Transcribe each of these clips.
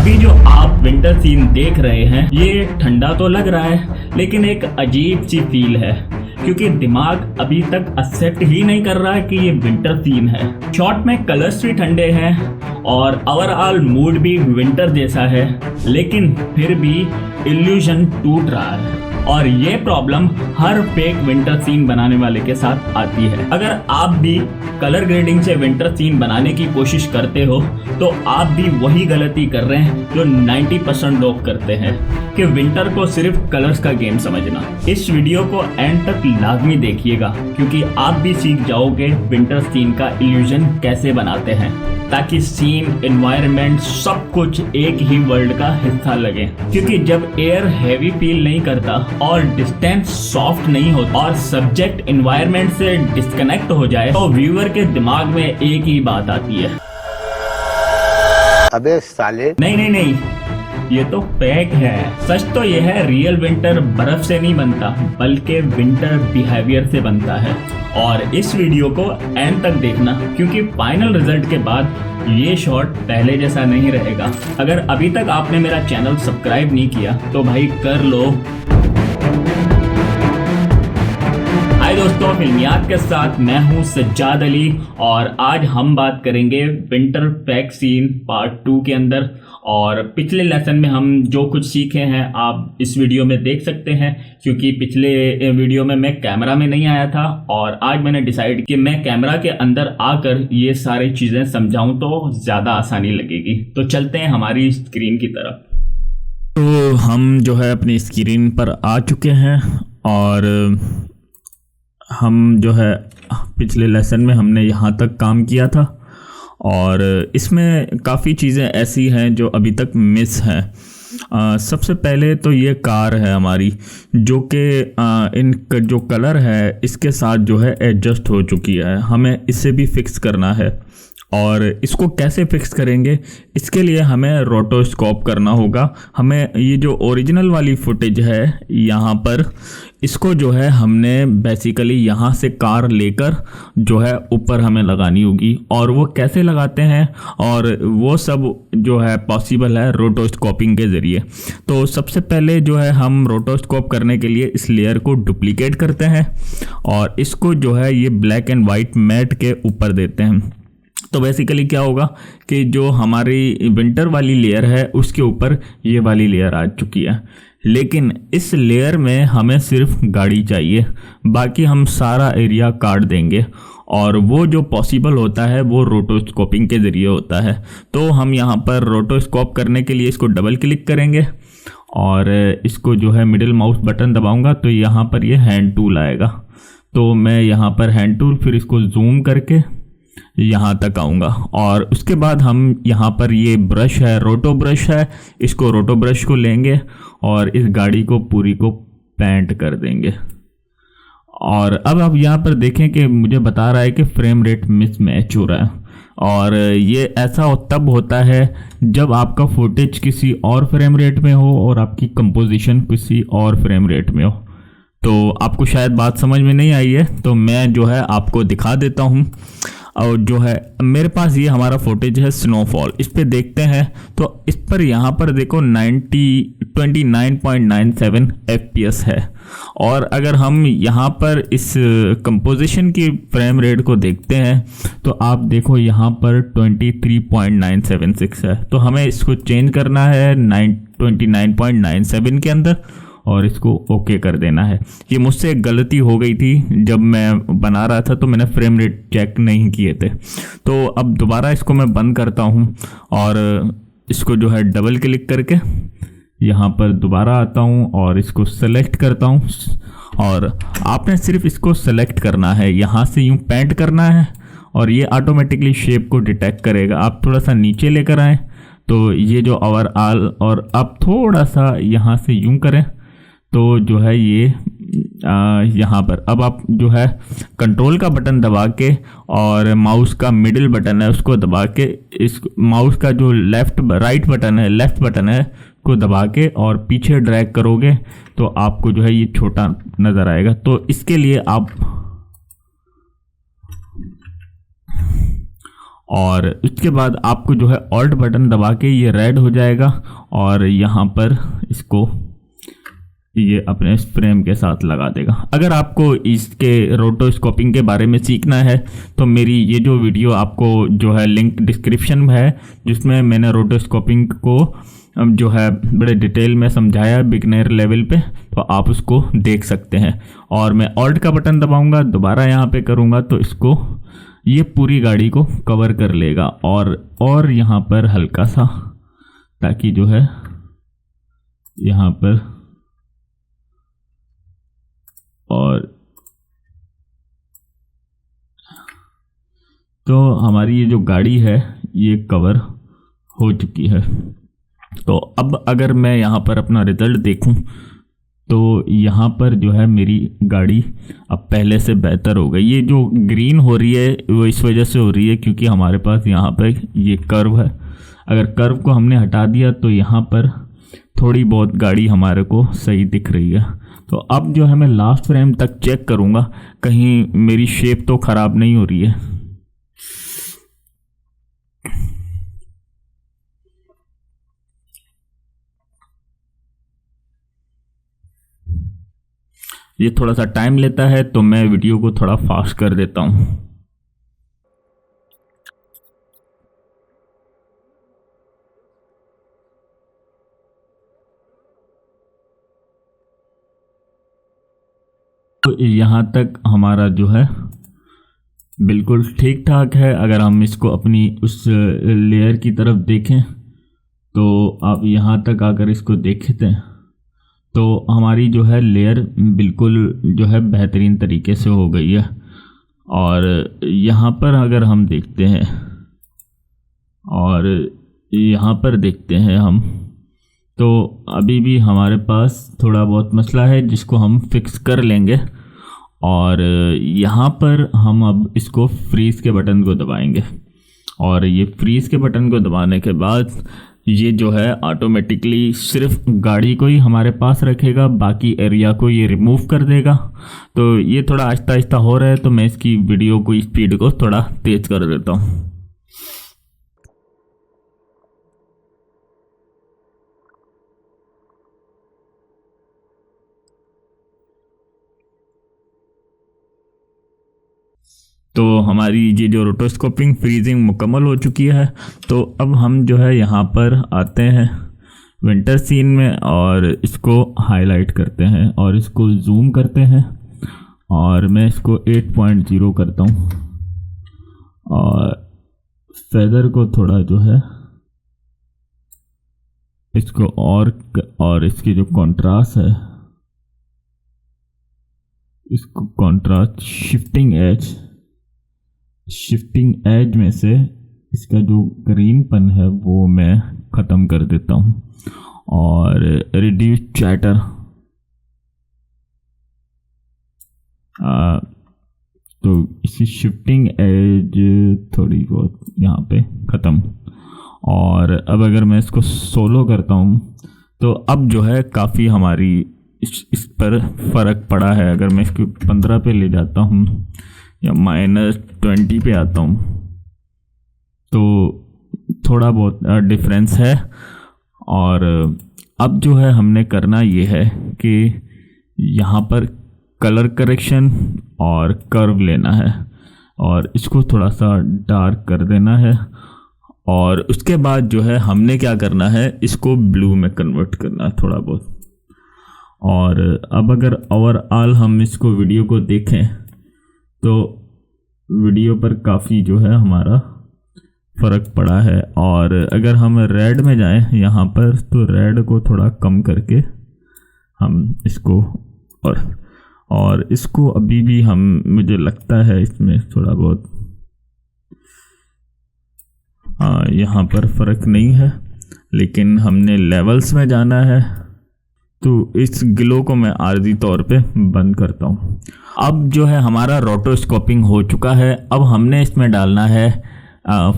अभी जो आप विंटर सीन देख रहे हैं ये ठंडा तो लग रहा है लेकिन एक अजीब सी फील है क्योंकि दिमाग अभी तक एक्सेप्ट ही नहीं कर रहा है कि ये विंटर सीन है। शॉर्ट में कलर्स भी ठंडे हैं और ओवरऑल मूड भी विंटर जैसा है, लेकिन फिर भी इल्यूजन टूट रहा है और ये प्रॉब्लम हर फेक विंटर सीन बनाने वाले के साथ आती है। अगर आप भी कलर ग्रेडिंग से विंटर सीन बनाने की कोशिश करते हो तो आप भी वही गलती कर रहे हैं जो 90% लोग करते हैं कि विंटर को सिर्फ कलर्स का गेम समझना। इस वीडियो को एंड तक लाजमी देखिएगा क्योंकि आप भी सीख जाओगे विंटर सीन का इल्यूजन कैसे बनाते हैं ताकि सीन, एनवायरनमेंट सब कुछ एक ही वर्ल्ड का हिस्सा लगे। क्योंकि जब एयर हैवी फील नहीं करता और डिस्टेंस सॉफ्ट नहीं होता और सब्जेक्ट एनवायरनमेंट से डिस्कनेक्ट हो जाए तो व्यूअर के दिमाग में एक ही बात आती है, अबे साले नहीं, ये तो फेक है। सच तो यह है, रियल विंटर बर्फ से नहीं बनता बल्कि विंटर बिहेवियर से बनता है। और इस वीडियो को एंड तक देखना क्योंकि फाइनल रिजल्ट के बाद ये शॉट पहले जैसा नहीं रहेगा। अगर अभी तक आपने मेरा चैनल सब्सक्राइब नहीं किया तो भाई कर लो। हाय दोस्तों, फिल्मियात के साथ मैं हूं सज्जाद अली और आज हम बात करेंगे विंटर फेक सीन पार्ट 2 के अंदर। और पिछले लेसन में हम जो कुछ सीखे हैं आप इस वीडियो में देख सकते हैं क्योंकि पिछले वीडियो में मैं कैमरा में नहीं आया था और आज मैंने डिसाइड कि मैं कैमरा के अंदर आकर ये सारी चीज़ें समझाऊं तो ज़्यादा आसानी लगेगी। तो चलते हैं हमारी स्क्रीन की तरफ। तो हम जो है अपनी स्क्रीन पर आ चुके हैं और हम जो है पिछले लेसन में हमने यहाँ तक काम किया था और इसमें काफ़ी चीज़ें ऐसी हैं जो अभी तक मिस हैं। सबसे पहले तो ये कार है हमारी जो कि इनका जो कलर है इसके साथ जो है एडजस्ट हो चुकी है। हमें इसे भी फिक्स करना है और इसको कैसे फिक्स करेंगे, इसके लिए हमें रोटोस्कोप करना होगा। हमें ये जो ओरिजिनल वाली फुटेज है यहाँ पर इसको जो है हमने बेसिकली यहाँ से कार लेकर जो है ऊपर हमें लगानी होगी और वो कैसे लगाते हैं और वो सब जो है पॉसिबल है रोटोस्कोपिंग के ज़रिए। तो सबसे पहले जो है हम रोटोस्कोप करने के लिए इस लेयर को डुप्लीकेट करते हैं और इसको जो है ये ब्लैक एंड वाइट मैट के ऊपर देते हैं। तो बेसिकली क्या होगा कि जो हमारी विंटर वाली लेयर है उसके ऊपर ये वाली लेयर आ चुकी है, लेकिन इस लेयर में हमें सिर्फ गाड़ी चाहिए, बाकी हम सारा एरिया काट देंगे और वो जो पॉसिबल होता है वो रोटोस्कोपिंग के ज़रिए होता है। तो हम यहाँ पर रोटोस्कोप करने के लिए इसको डबल क्लिक करेंगे और इसको जो है मिडिल माउस बटन दबाऊंगा तो यहाँ पर ये हैंड टूल आएगा। तो मैं यहाँ पर हैंड टूल फिर इसको जूम करके यहाँ तक आऊँगा और उसके बाद हम यहाँ पर ये ब्रश है, रोटो ब्रश है, इसको रोटो ब्रश को लेंगे और इस गाड़ी को पूरी को पेंट कर देंगे। और अब आप यहाँ पर देखें कि मुझे बता रहा है कि फ्रेम रेट मिसमैच हो रहा है और ये ऐसा तब होता है जब आपका फुटेज किसी और फ्रेम रेट में हो और आपकी कंपोजिशन किसी और फ्रेम रेट में हो। तो आपको शायद बात समझ में नहीं आई है तो मैं जो है आपको दिखा देता हूँ। और जो है मेरे पास ये हमारा फुटेज है स्नोफॉल, इस पे देखते हैं तो इस पर यहाँ पर देखो 29.97 FPS है और अगर हम यहाँ पर इस कंपोजिशन की फ्रेम रेट को देखते हैं तो आप देखो यहाँ पर 23.976 है। तो हमें इसको चेंज करना है 29.97 के अंदर और इसको ओके कर देना है। ये मुझसे एक गलती हो गई थी, जब मैं बना रहा था तो मैंने फ्रेम रेट चेक नहीं किए थे। तो अब दोबारा इसको मैं बंद करता हूँ और इसको जो है डबल क्लिक करके यहाँ पर दोबारा आता हूँ और इसको सेलेक्ट करता हूँ और आपने सिर्फ इसको सेलेक्ट करना है, यहाँ से यूँ पेंट करना है और ये ऑटोमेटिकली शेप को डिटेक्ट करेगा। आप थोड़ा सा नीचे लेकर आएँ तो ये जो ओवरऑल और अब थोड़ा सा यहाँ से यूँ करें तो जो है ये यहाँ पर अब आप जो है कंट्रोल का बटन दबा के और माउस का मिडिल बटन है उसको दबा के इस माउस का जो लेफ्ट बटन है को दबा के और पीछे ड्रैग करोगे तो आपको जो है ये छोटा नज़र आएगा। तो इसके लिए आप और उसके बाद आपको जो है ऑल्ट बटन दबा के ये रेड हो जाएगा और यहाँ पर इसको ये अपने फ्रेम के साथ लगा देगा। अगर आपको इसके रोटोस्कोपिंग के बारे में सीखना है तो मेरी ये जो वीडियो आपको जो है लिंक डिस्क्रिप्शन में है, जिसमें मैंने रोटोस्कोपिंग को जो है बड़े डिटेल में समझाया बिगनर लेवल पे, तो आप उसको देख सकते हैं। और मैं ऑल्ट का बटन दबाऊंगा, दोबारा यहाँ पे करूँगा तो इसको ये पूरी गाड़ी को कवर कर लेगा और यहाँ पर हल्का सा, ताकि जो है यहाँ पर और तो हमारी ये जो गाड़ी है ये कवर हो चुकी है। तो अब अगर मैं यहाँ पर अपना रिजल्ट देखूं तो यहाँ पर जो है मेरी गाड़ी अब पहले से बेहतर हो गई। ये जो ग्रीन हो रही है वो इस वजह से हो रही है क्योंकि हमारे पास यहाँ पर ये कर्व है। अगर कर्व को हमने हटा दिया तो यहाँ पर थोड़ी बहुत गाड़ी हमारे को सही दिख रही है। तो अब जो है मैं लास्ट फ्रेम तक चेक करूँगा कहीं मेरी शेप तो ख़राब नहीं हो रही है। ये थोड़ा सा टाइम लेता है तो मैं वीडियो को थोड़ा फास्ट कर देता हूँ। तो यहाँ तक हमारा जो है बिल्कुल ठीक ठाक है। अगर हम इसको अपनी उस लेयर की तरफ देखें तो आप यहाँ तक आकर इसको देखते हैं तो हमारी जो है लेयर बिल्कुल जो है बेहतरीन तरीके से हो गई है। और यहाँ पर अगर हम देखते हैं और यहाँ पर देखते हैं हम, तो अभी भी हमारे पास थोड़ा बहुत मसला है जिसको हम फिक्स कर लेंगे। और यहाँ पर हम अब इसको फ्रीज़ के बटन को दबाएंगे और ये फ्रीज़ के बटन को दबाने के बाद ये जो है ऑटोमेटिकली सिर्फ गाड़ी को ही हमारे पास रखेगा, बाकी एरिया को ये रिमूव कर देगा। तो ये थोड़ा आहिस्ता आहिस्ता हो रहा है तो मैं इसकी वीडियो को स्पीड को थोड़ा तेज़ कर देता हूँ। तो हमारी ये जो रोटोस्कोपिंग फ्रीजिंग मुकम्मल हो चुकी है। तो अब हम जो है यहाँ पर आते हैं विंटर सीन में और इसको हाईलाइट करते हैं और इसको जूम करते हैं और मैं इसको 8.0 करता हूँ और फेदर को थोड़ा जो है इसको और इसकी जो कंट्रास्ट है इसको कंट्रास्ट शिफ्टिंग एज में से इसका जो ग्रीनपन है वो मैं ख़त्म कर देता हूँ और रिड्यूस चैटर तो इसी शिफ्टिंग एज थोड़ी बहुत यहाँ पे ख़त्म। और अब अगर मैं इसको सोलो करता हूँ तो अब जो है काफ़ी हमारी इस पर फ़र्क पड़ा है। अगर मैं इसको 15 पे ले जाता हूँ या -20 पे आता हूँ तो थोड़ा बहुत डिफरेंस है। और अब जो है हमने करना ये है कि यहाँ पर कलर करेक्शन और कर्व लेना है और इसको थोड़ा सा डार्क कर देना है और उसके बाद जो है हमने क्या करना है इसको ब्लू में कन्वर्ट करना है थोड़ा बहुत। और अब अगर ओवरऑल हम इसको वीडियो को देखें तो वीडियो पर काफ़ी जो है हमारा फ़र्क पड़ा है। और अगर हम रेड में जाएं यहाँ पर तो रेड को थोड़ा कम करके हम इसको और इसको अभी भी हम मुझे लगता है इसमें थोड़ा बहुत यहाँ पर फ़र्क नहीं है, लेकिन हमने लेवल्स में जाना है तो इस ग्लो को मैं आर्जी तौर पे बंद करता हूँ। अब जो है हमारा रोटोस्कोपिंग हो चुका है। अब हमने इसमें डालना है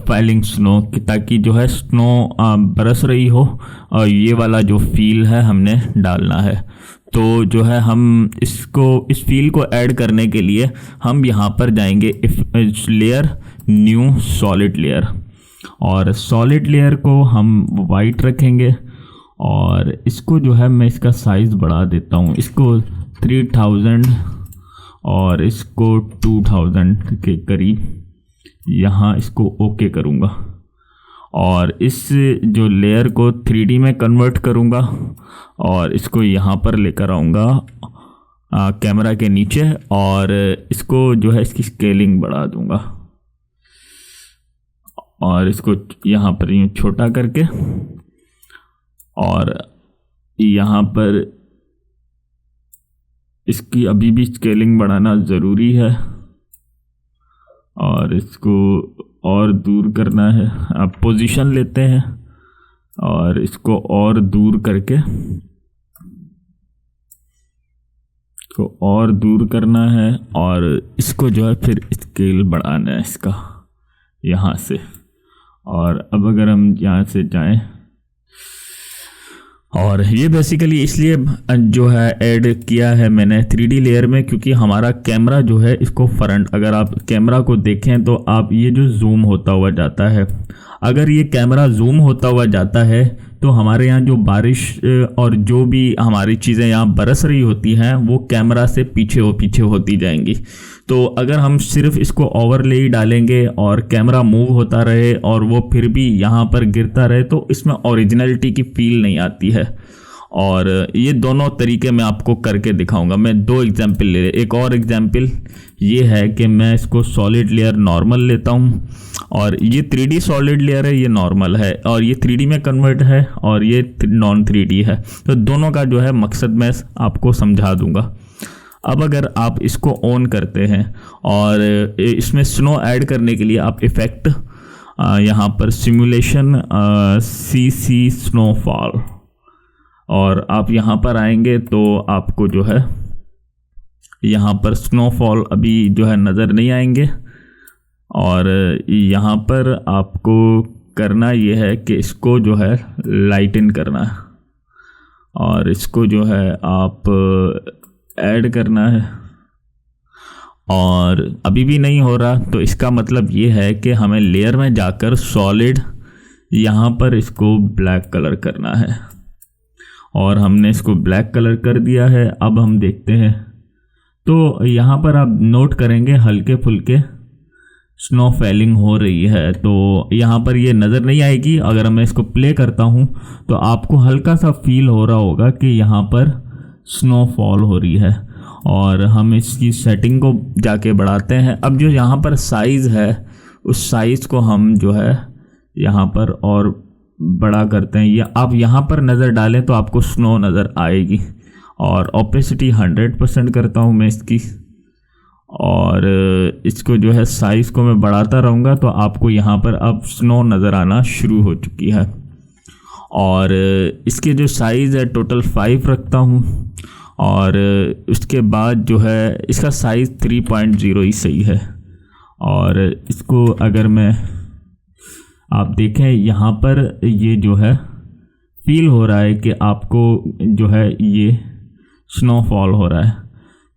फैलिंग स्नो ताकि जो है स्नो बरस रही हो और ये वाला जो फील है हमने डालना है। तो जो है हम इसको इस फील को ऐड करने के लिए हम यहाँ पर जाएंगे if layer new solid layer, और सॉलिड लेयर को हम वाइट रखेंगे और इसको जो है मैं इसका साइज़ बढ़ा देता हूँ, इसको 3000 और इसको 2000 के करीब यहाँ इसको ओके करूँगा और इस जो लेयर को 3D में कन्वर्ट करूँगा और इसको यहाँ पर लेकर आऊँगा कैमरा के नीचे और इसको जो है इसकी स्केलिंग बढ़ा दूँगा और इसको यहाँ पर यूँ छोटा करके और यहाँ पर इसकी अभी भी स्केलिंग बढ़ाना ज़रूरी है और इसको और दूर करना है। आप पोजीशन लेते हैं और इसको और दूर करके इसको और दूर करना है और इसको जो है फिर स्केल बढ़ाना है इसका यहाँ से। और अब अगर हम यहाँ से जाएं और ये बेसिकली इसलिए जो है ऐड किया है मैंने 3D लेयर में क्योंकि हमारा कैमरा जो है इसको फ्रंट, अगर आप कैमरा को देखें तो आप ये जो जूम होता हुआ जाता है, अगर ये कैमरा जूम होता हुआ जाता है तो हमारे यहाँ जो बारिश और जो भी हमारी चीज़ें यहाँ बरस रही होती हैं वो कैमरा से पीछे होती जाएंगी। तो अगर हम सिर्फ इसको ओवरले ही डालेंगे और कैमरा मूव होता रहे और वो फिर भी यहाँ पर गिरता रहे तो इसमें ओरिजिनलिटी की फील नहीं आती है। और ये दोनों तरीके मैं आपको करके दिखाऊंगा। मैं 2 एग्जांपल ले, एक और एग्जांपल ये है कि मैं इसको सॉलिड लेयर नॉर्मल लेता हूँ और ये 3D सॉलिड लेयर है, ये नॉर्मल है और ये 3D में कन्वर्ट है और ये नॉन 3D है। तो दोनों का जो है मकसद मैं आपको समझा दूंगा। अब अगर आप इसको ऑन करते हैं और इसमें स्नो ऐड करने के लिए आप इफ़ेक्ट यहाँ पर सिमुलेशन CC स्नोफॉल और आप यहाँ पर आएंगे तो आपको जो है यहाँ पर स्नोफॉल अभी जो है नज़र नहीं आएंगे और यहाँ पर आपको करना ये है कि इसको जो है लाइटन करना है और इसको जो है आप ऐड करना है और अभी भी नहीं हो रहा तो इसका मतलब ये है कि हमें लेयर में जाकर सॉलिड यहाँ पर इसको ब्लैक कलर करना है और हमने इसको ब्लैक कलर कर दिया है। अब हम देखते हैं तो यहाँ पर आप नोट करेंगे हल्के फुल्के स्नो फैलिंग हो रही है, तो यहाँ पर ये नज़र नहीं आएगी। अगर मैं इसको प्ले करता हूँ तो आपको हल्का सा फील हो रहा होगा कि यहाँ पर स्नोफॉल हो रही है और हम इसकी सेटिंग को जाके बढ़ाते हैं। अब जो यहाँ पर साइज़ है उस साइज़ को हम जो है यहाँ पर और बड़ा करते हैं। या आप यहाँ पर नज़र डालें तो आपको स्नो नज़र आएगी और ओपेसिटी 100% करता हूँ मैं इसकी और इसको जो है साइज़ को मैं बढ़ाता रहूँगा तो आपको यहाँ पर अब स्नो नज़र आना शुरू हो चुकी है। और इसके जो साइज़ है टोटल 5 रखता हूँ और उसके बाद जो है इसका साइज़ 3.0 ही सही है। और इसको अगर मैं आप देखें यहाँ पर ये जो है फील हो रहा है कि आपको जो है ये स्नोफॉल हो रहा है।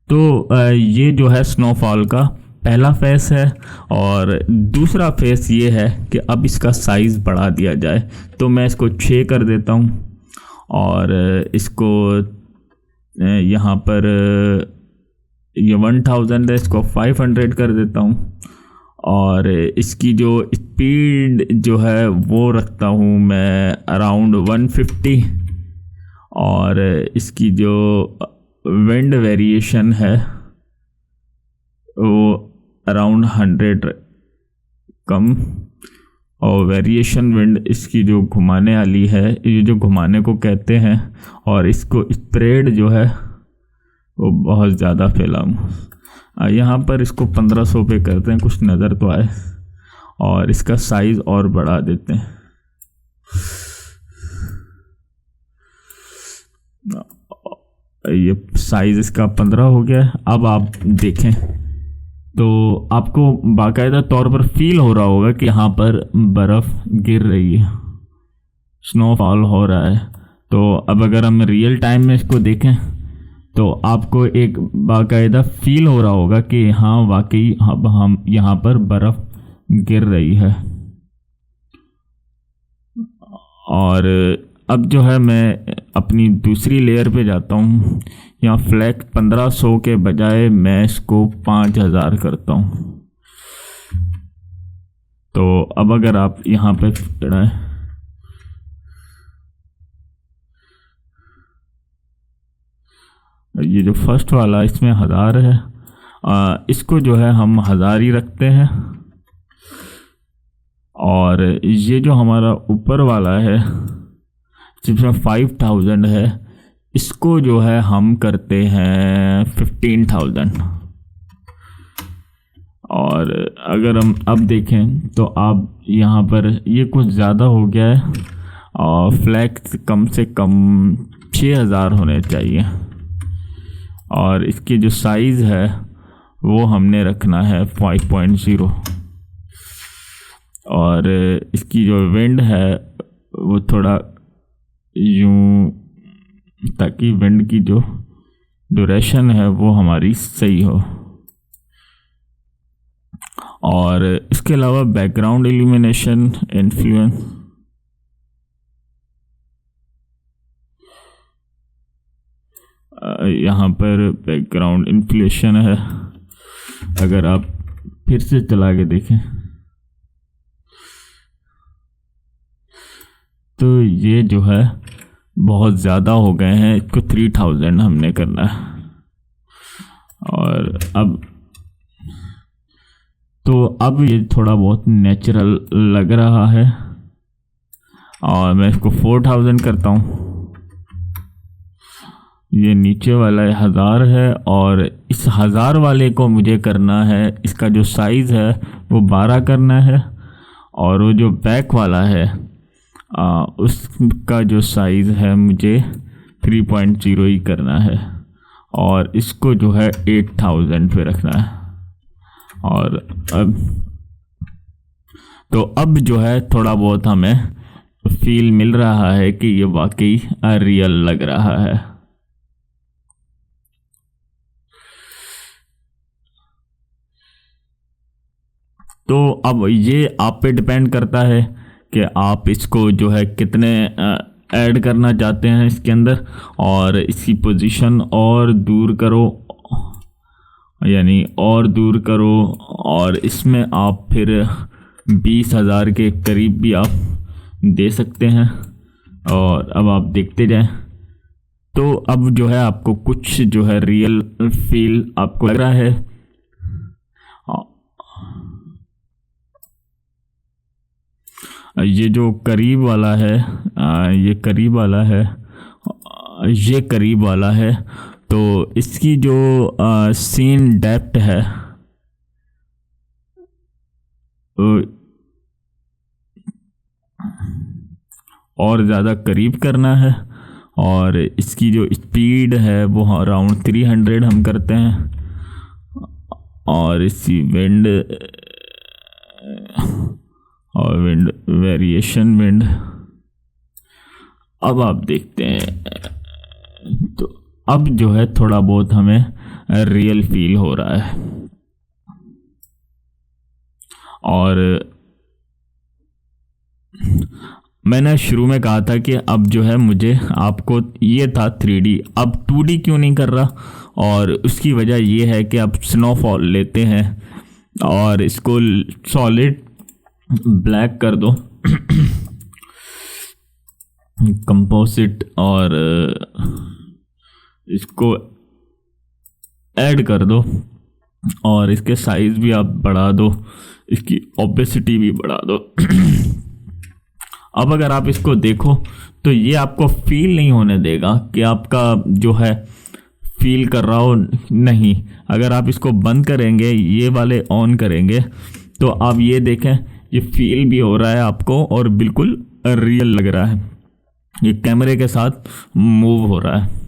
तो ये जो है स्नोफॉल का पहला फेस है और दूसरा फेस ये है कि अब इसका साइज़ बढ़ा दिया जाए। तो मैं इसको 6 कर देता हूँ और इसको यहाँ पर ये 1000 है, इसको 500 कर देता हूँ और इसकी जो स्पीड जो है वो रखता हूँ मैं अराउंड 150 और इसकी जो विंड वेरिएशन है वो अराउंड 100 कम और वेरिएशन विंड इसकी जो घुमाने वाली है, ये जो घुमाने को कहते हैं, और इसको स्प्रेड जो है वो बहुत ज़्यादा फैलाऊँ। यहाँ पर इसको 1500 पे करते हैं, कुछ नज़र तो आए, और इसका साइज़ और बढ़ा देते हैं। ये साइज़ इसका 15 हो गया है। अब आप देखें तो आपको बाकायदा तौर पर फील हो रहा होगा कि यहाँ पर बर्फ़ गिर रही है, स्नोफॉल हो रहा है। तो अब अगर हम रियल टाइम में इसको देखें तो आपको एक बाकायदा फील हो रहा होगा कि हाँ वाकई अब हम यहाँ पर बर्फ़ गिर रही है। और अब जो है मैं अपनी दूसरी लेयर पे जाता हूँ। यहाँ फ्लैग 1500 के बजाय मैं इसको 5000 करता हूँ। तो अब अगर आप यहाँ पे चढ़ाएं, ये जो फर्स्ट वाला इसमें 1000 है, इसको जो है हम 1000 ही रखते हैं। और ये जो हमारा ऊपर वाला है जिसमें 5000 है, इसको जो है हम करते हैं 15000। और अगर हम अब देखें तो आप यहाँ पर ये कुछ ज़्यादा हो गया है और फ्लैग कम से कम 6000 होने चाहिए। और इसकी जो साइज़ है वो हमने रखना है 5.0। और इसकी जो विंड है वो थोड़ा यूं, ताकि विंड की जो ड्यूरेशन है वो हमारी सही हो। और इसके अलावा बैकग्राउंड इल्यूमिनेशन इन्फ्लुएंस, यहाँ पर बैकग्राउंड इन्फ्लेशन है। अगर आप फिर से चला के देखें तो ये जो है बहुत ज़्यादा हो गए हैं, इसको 3000 हमने करना है। और अब ये थोड़ा बहुत नेचुरल लग रहा है और मैं इसको 4000 करता हूँ। ये नीचे वाला 1000 है और इस 1000 वाले को मुझे करना है, इसका जो साइज़ है वो 12 करना है। और वो जो बैक वाला है उसका जो साइज़ है मुझे 3.0 ही करना है। और इसको जो है 8000 पे रखना है। और अब जो है थोड़ा बहुत हमें फील मिल रहा है कि ये वाकई रियल लग रहा है। तो अब ये आप पे डिपेंड करता है कि आप इसको जो है कितने ऐड करना चाहते हैं इसके अंदर। और इसकी पोजीशन और दूर करो, यानी और दूर करो। और इसमें आप फिर 20,000 के करीब भी आप दे सकते हैं। और अब आप देखते जाएं तो अब जो है आपको कुछ जो है रियल फील आपको लग रहा है। ये जो करीब वाला है, ये करीब वाला है, ये करीब वाला है। तो इसकी जो सीन डेप्थ है और ज़्यादा करीब करना है। और इसकी जो स्पीड है वो अराउंड 300 हम करते हैं। और इसकी विंड और विंड वेरिएशन विंड अब आप देखते हैं तो अब जो है थोड़ा बहुत हमें रियल फील हो रहा है। और मैंने शुरू में कहा था कि अब जो है मुझे आपको ये था 3D, अब 2D क्यों नहीं कर रहा। और उसकी वजह ये है कि अब स्नोफॉल लेते हैं और इसको सॉलिड ब्लैक कर दो कंपोजिट, और इसको ऐड कर दो और इसके साइज़ भी आप बढ़ा दो, इसकी ओपेसिटी भी बढ़ा दो। अब अगर आप इसको देखो तो ये आपको फील नहीं होने देगा कि आपका जो है फील कर रहा हो, नहीं। अगर आप इसको बंद करेंगे, ये वाले ऑन करेंगे, तो आप ये देखें ये फील भी हो रहा है आपको और बिल्कुल रियल लग रहा है, ये कैमरे के साथ मूव हो रहा है।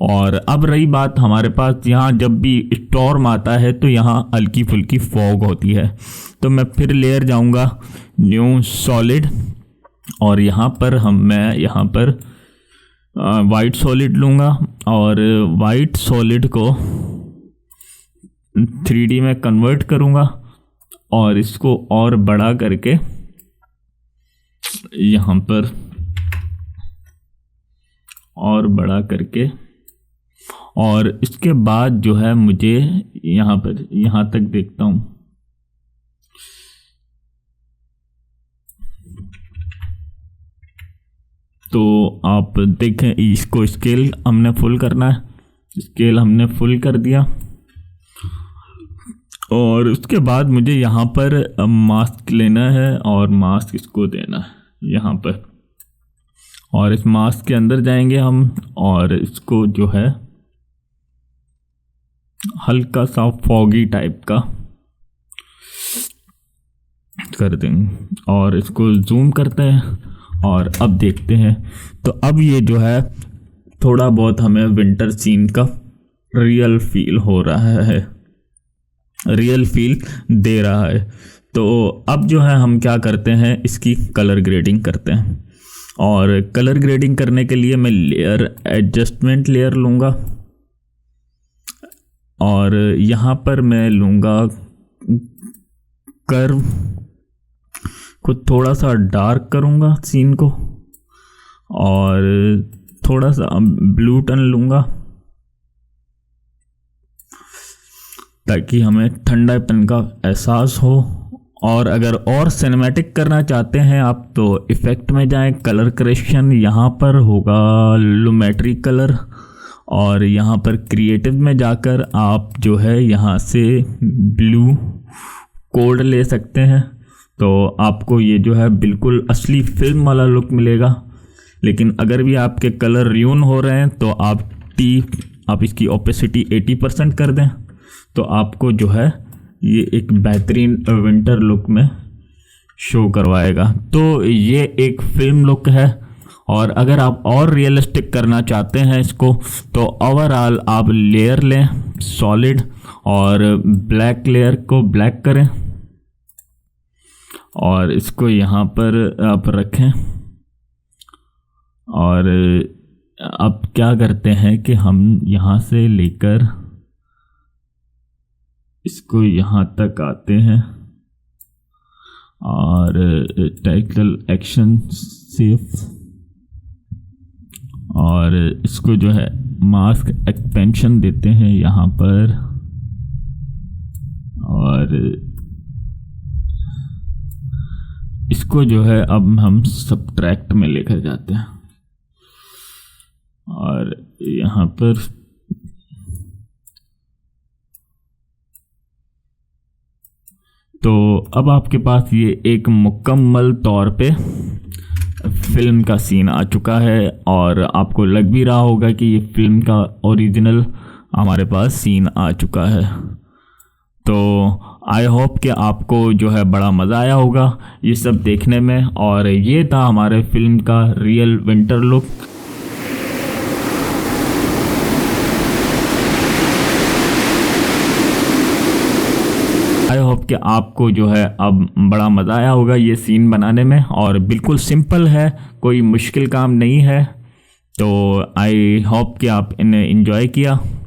और अब रही बात हमारे पास, यहाँ जब भी स्टॉर्म आता है तो यहाँ हल्की फुल्की फॉग होती है। तो मैं फिर लेयर जाऊँगा न्यू सॉलिड और यहाँ पर मैं यहाँ पर वाइट सॉलिड लूँगा और वाइट सॉलिड को 3D में कन्वर्ट करूँगा और इसको और बड़ा करके यहाँ पर और बड़ा करके, और इसके बाद जो है मुझे यहाँ पर यहाँ तक देखता हूँ। तो आप देखें, इसको स्केल हमने फुल करना है, स्केल हमने फुल कर दिया और उसके बाद मुझे यहाँ पर मास्क लेना है और मास्क इसको देना है यहाँ पर, और इस मास्क के अंदर जाएंगे हम और इसको जो है हल्का सा फॉगी टाइप का कर देंगे और इसको जूम करते हैं और अब देखते हैं। तो अब ये जो है थोड़ा बहुत हमें विंटर सीन का रियल फील हो रहा है, रियल फील दे रहा है। तो अब जो है हम क्या करते हैं, इसकी कलर ग्रेडिंग करते हैं और कलर ग्रेडिंग करने के लिए मैं लेयर एडजस्टमेंट लेयर लूँगा और यहाँ पर मैं लूँगा कर्व को थोड़ा सा डार्क करूँगा सीन को और थोड़ा सा ब्लू टन लूँगा ताकि हमें ठंडापन का एहसास हो। और अगर और सिनेमैटिक करना चाहते हैं आप तो इफ़ेक्ट में जाएं, कलर करेक्शन यहाँ पर होगा लुमेट्रिक कलर, और यहाँ पर क्रिएटिव में जाकर आप जो है यहाँ से ब्लू कोड ले सकते हैं। तो आपको ये जो है बिल्कुल असली फिल्म वाला लुक मिलेगा। लेकिन अगर भी आपके कलर र्यून हो रहे हैं तो आप इसकी ओपेसिटी 80% कर दें तो आपको जो है ये एक बेहतरीन विंटर लुक में शो करवाएगा। तो ये एक फिल्म लुक है। और अगर आप और रियलिस्टिक करना चाहते हैं इसको तो ओवरऑल आप लेयर लें सॉलिड और ब्लैक लेयर को ब्लैक करें और इसको यहाँ पर आप रखें। और अब क्या करते हैं कि हम यहाँ से लेकर इसको यहाँ तक आते हैं और टाइटल एक्शन सेफ और इसको जो है मास्क एक्सपेंशन देते हैं यहाँ पर और इसको जो है अब हम सबट्रैक्ट में लेकर जाते हैं और यहाँ पर तो अब आपके पास ये एक मुकम्मल तौर पे फिल्म का सीन आ चुका है और आपको लग भी रहा होगा कि ये फिल्म का ओरिजिनल हमारे पास सीन आ चुका है। तो आई होप कि आपको जो है बड़ा मज़ा आया होगा ये सब देखने में, और ये था हमारे फिल्म का real winter look. I hope कि आपको जो है अब बड़ा मज़ा आया होगा ये सीन बनाने में, और बिल्कुल सिंपल है, कोई मुश्किल काम नहीं है। तो आई होप कि आप इन्हें एंजॉय किया।